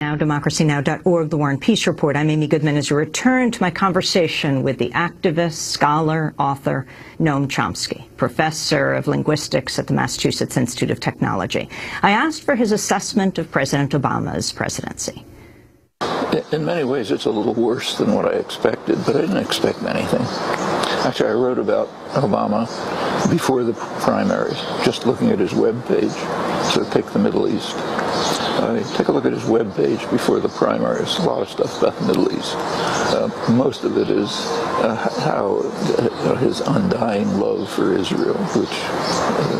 Now, democracynow.org, The War and Peace Report. I'm Amy Goodman as we return to my conversation with the activist, scholar, author, Noam Chomsky, professor of linguistics at the Massachusetts Institute of Technology. I asked for his assessment of President Obama's presidency. In many ways, it's a little worse than what I expected, but I didn't expect anything. Actually, I wrote about Obama before the primaries, just looking at his web page. So take the Middle East. Take a look at his web page before the primaries. A lot of stuff about the Middle East. Most of it is how his undying love for Israel, which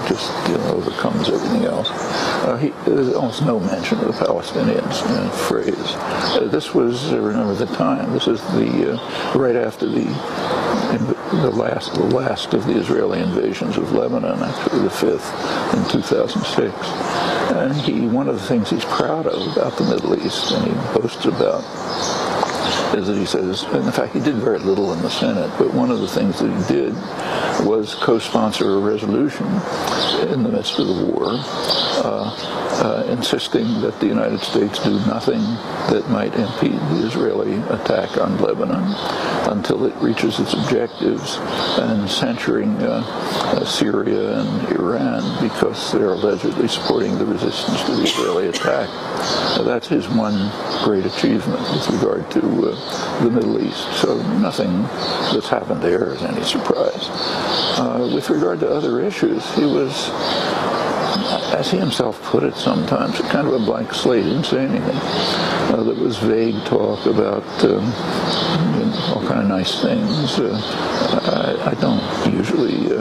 just overcomes everything else. There's almost no mention of the Palestinians in the phrase. This was, remember the time. This is the right after the last of the Israeli invasions of Lebanon, actually the fifth in 2006. And one of the things he's proud of about the Middle East, and he boasts about, is that he says, in fact, he did very little in the Senate, but one of the things that he did was co-sponsor a resolution in the midst of the war, insisting that the United States do nothing that might impede the Israeli attack on Lebanon until it reaches its objectives, and censuring Syria and Iran because they're allegedly supporting the resistance to the Israeli attack. That's his one great achievement with regard to the Middle East. So nothing that's happened there is any surprise. With regard to other issues, he was, as he himself put it sometimes, kind of a blank slate. He didn't say anything. There was vague talk about all kind of nice things. I don't usually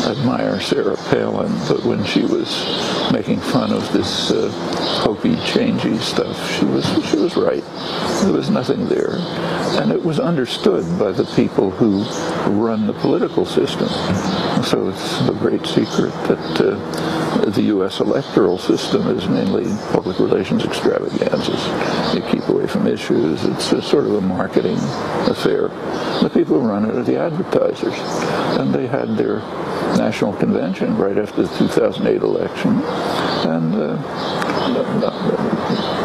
admire Sarah Palin, but when she was making fun of this hokey, changey stuff, she was right. There was nothing there. And it was understood by the people who run the political system. So it's a great secret that the U.S. electoral system is mainly public relations extravaganzas. You keep away from issues. It's a sort of a marketing affair. The people who run it are the advertisers. And they had their national convention right after the 2008 election, and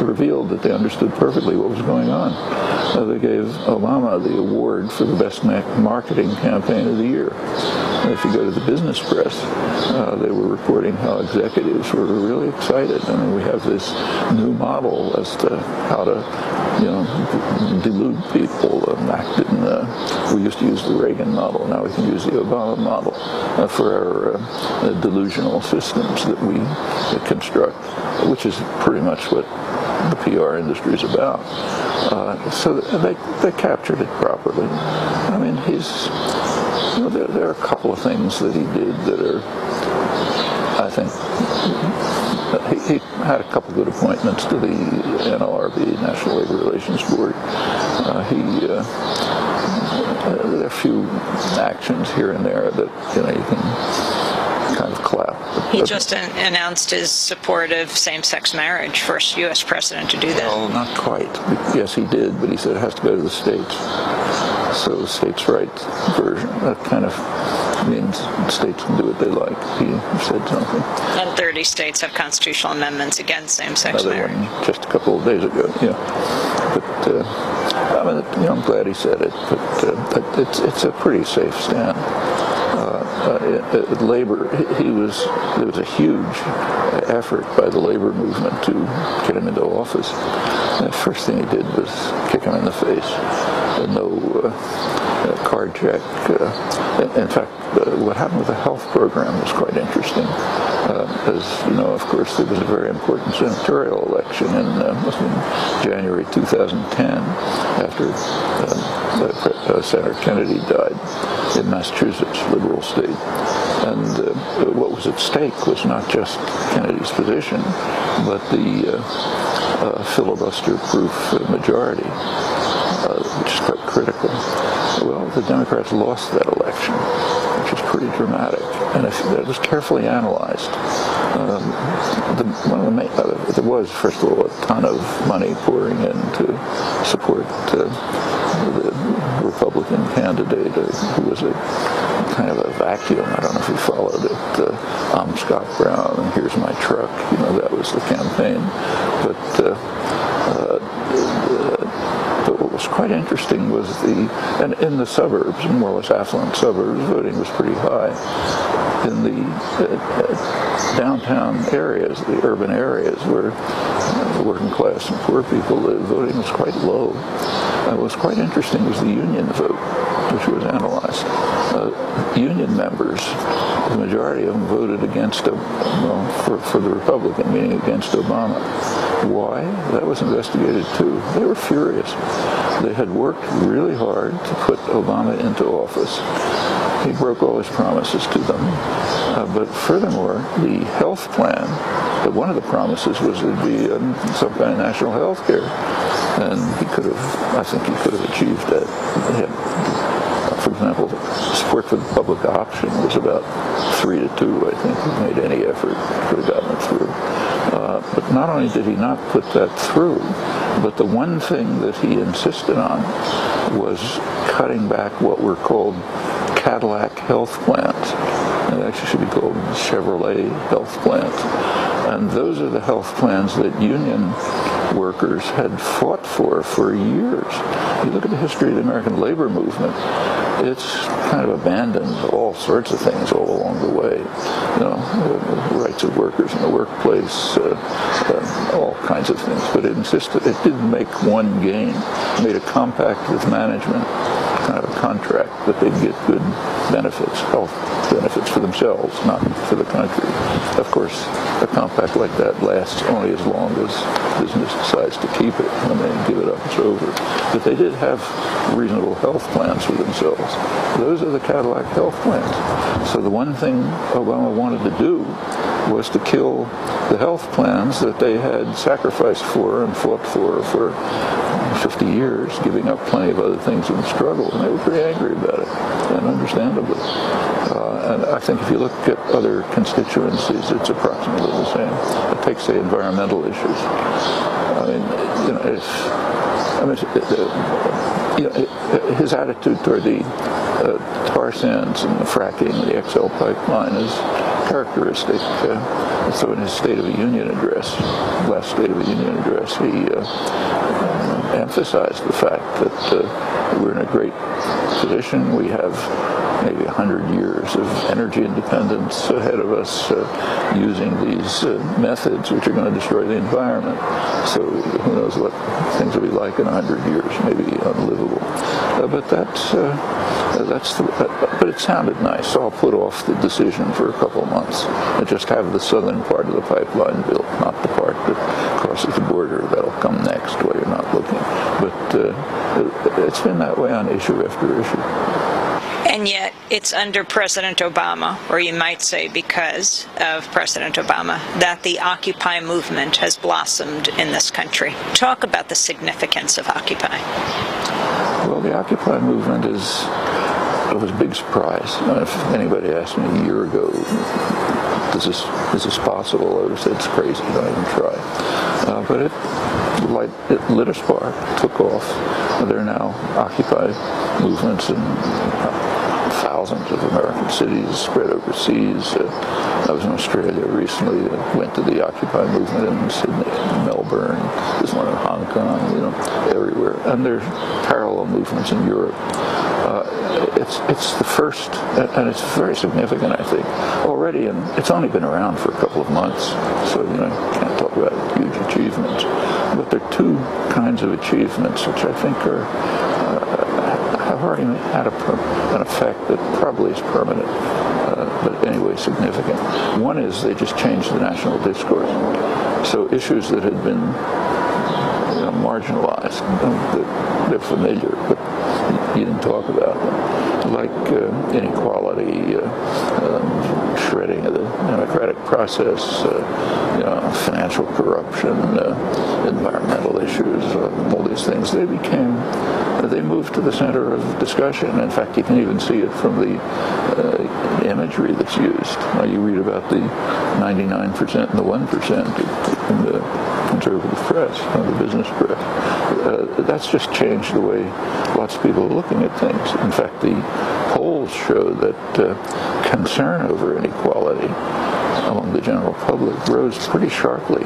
revealed that they understood perfectly what was going on. They gave Obama the award for the best marketing campaign of the year. If you go to the business press, they were reporting how executives were really excited. I mean, we have this new model as to how to, delude people. We used to use the Reagan model. Now we can use the Obama model for our delusional systems that we construct, which is pretty much what the PR industry is about. So they captured it properly. I mean, there are a couple of things that he did that are, I think, he had a couple good appointments to the NLRB, National Labor Relations Board. There are a few actions here and there that you can kind of clap. He just announced his support of same-sex marriage, first U.S. president to do that. Well, not quite. Yes, he did, but he said it has to go to the states. So the states' rights version, that kind of means states can do what they like. He said something. And 30 states have constitutional amendments against same-sex marriage. One just a couple of days ago, yeah. But I mean, I'm glad he said it, but it's a pretty safe stand. Labor, there was a huge effort by the labor movement to get him into office. And the first thing he did was kick him in the face. No card check. In fact, what happened with the health program was quite interesting. As you know, of course, there was a very important senatorial election in January 2010 after Senator Kennedy died in Massachusetts, liberal state. And what was at stake was not just Kennedy's position, but the filibuster-proof majority, which is quite critical. Well, the Democrats lost that election, which is pretty dramatic, and it was carefully analyzed. There was, first of all, a ton of money pouring in to support the Republican candidate, who was a kind of a vacuum. I don't know if you followed it. I'm Scott Brown, and here's my truck. That was the campaign. But quite interesting was and in the suburbs, more or less affluent suburbs, voting was pretty high. In the downtown areas, the urban areas where the working class and poor people live, voting was quite low. What was quite interesting was the union vote, which was analyzed. Union members, the majority of them voted against, for the Republican, meaning against Obama. Why? That was investigated too. They were furious. They had worked really hard to put Obama into office. He broke all his promises to them. But furthermore, the health plan, one of the promises was there'd be some kind of national health care. And I think he could have achieved that. For example, support for the public option was about 3-2, I think. He made any effort, could have gotten it through. But not only did he not put that through, but the one thing that he insisted on was cutting back what were called Cadillac health plans. It actually should be called Chevrolet health plans. And those are the health plans that union workers had fought for years. You look at the history of the American labor movement, it's kind of abandoned all sorts of things all along the way. The rights of workers in the workplace, all kinds of things. But it insisted, it didn't make one gain. It made a compact with management, kind of a contract that they'd get good benefits, health benefits for themselves, not for the country. Of course, a compact like that lasts only as long as business decides to keep it. When they give it up, it's over. But they did have reasonable health plans for themselves. Those are the Cadillac health plans. So the one thing Obama wanted to do was to kill the health plans that they had sacrificed for and fought for 50 years, giving up plenty of other things in the struggle, and they were pretty angry about it, and understandably. And I think if you look at other constituencies, it's approximately the same. Take, say, environmental issues. His attitude toward the tar sands and the fracking, the XL pipeline, is characteristic. So in his State of the Union address, last State of the Union address, he emphasized the fact that we're in a great position. We have maybe 100 years of energy independence ahead of us using these methods which are going to destroy the environment. So who knows what things will be like in 100 years, maybe unlivable. But it sounded nice, so I'll put off the decision for a couple of months and just have the southern part of the pipeline built, not the part that crosses the border. That'll come next while you're not looking. But it's been that way on issue after issue. And yet it's under President Obama, or you might say because of President Obama, that the Occupy movement has blossomed in this country. Talk about the significance of Occupy. Well, the Occupy movement it was a big surprise. If anybody asked me a year ago, is this possible, I would have said it's crazy, don't even try. But it lit a spark, took off. There are now Occupy movements in thousands of American cities spread overseas. I was in Australia recently, went to the Occupy movement in Sydney, Melbourne, there's one in Hong Kong, everywhere. And there's parallel movements in Europe. It's the first, and it's very significant, I think, already, and it's only been around for a couple of months, so you can't talk about huge achievements. But there are two kinds of achievements which I think have already had an effect that probably is permanent, but anyway significant. One is they just changed the national discourse. So issues that had been marginalized, they're familiar, but you didn't talk about them, like inequality, shredding of the democratic process, financial corruption, environmental issues, all these things. They moved to the center of discussion. In fact, you can even see it from the imagery that's used. You read about the 99% and the 1% in the conservative press, the business press. That's just changed the way lots of people are looking at things. In fact, the polls show that concern over inequality among the general public rose pretty sharply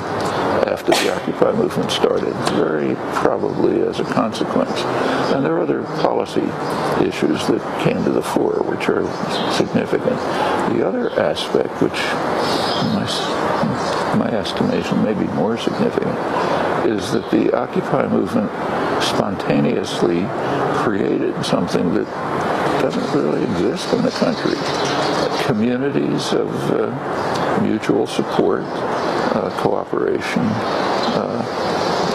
after the Occupy movement started, very probably as a consequence. And there are other policy issues that came to the fore which are significant. The other aspect, which in my estimation may be more significant, is that the Occupy movement spontaneously created something that doesn't really exist in the country. Communities of mutual support, cooperation,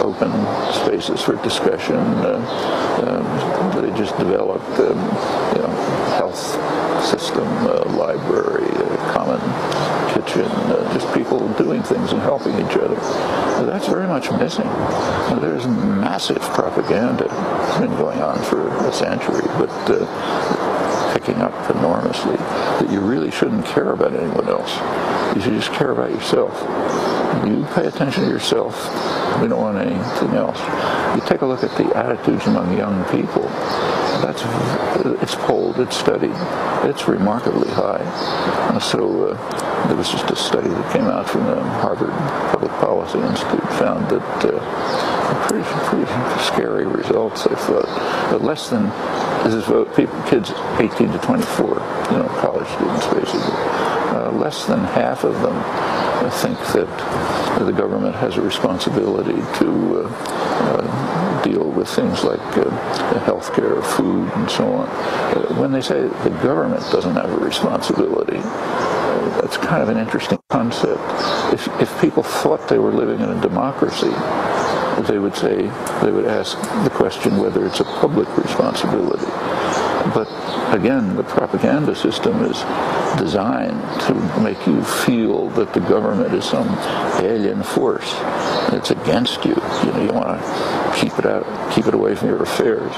open spaces for discussion. They just developed health system, library, common kitchen, just people doing things and helping each other. That's very much missing. There's massive propaganda. It's been going on for a century, but picking up enormously, that you really shouldn't care about anyone else. You should just care about yourself. You pay attention to yourself. We don't want anything else. You take a look at the attitudes among young people. It's polled, it's studied, it's remarkably high. So there was just a study that came out from the Harvard Public Policy Institute, found that pretty scary results, I thought. Less than, this is kids 18 to 24, college students basically. Less than half of them think that the government has a responsibility to deal with things like health care, food, and so on. When they say the government doesn't have a responsibility, that's kind of an interesting concept. If people thought they were living in a democracy, they would ask the question whether it's a public responsibility. But again, the propaganda system is designed to make you feel that the government is some alien force. It's against you. You want to keep it away from your affairs.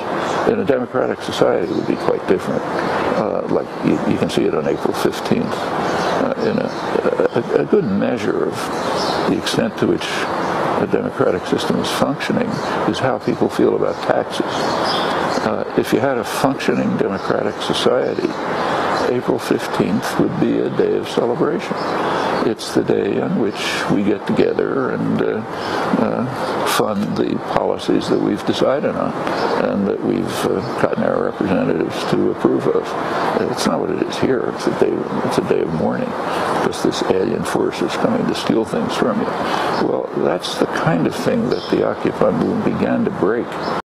In a democratic society, it would be quite different. Like you can see it on April 15th. A good measure of the extent to which a democratic system is functioning is how people feel about taxes. If you had a functioning democratic society, April 15th would be a day of celebration. It's the day on which we get together and fund the policies that we've decided on and that we've gotten our representatives to approve of. It's not what it is here. It's a day of mourning because this alien force is coming to steal things from you. Well, that's the kind of thing that the Occupy movement began to break.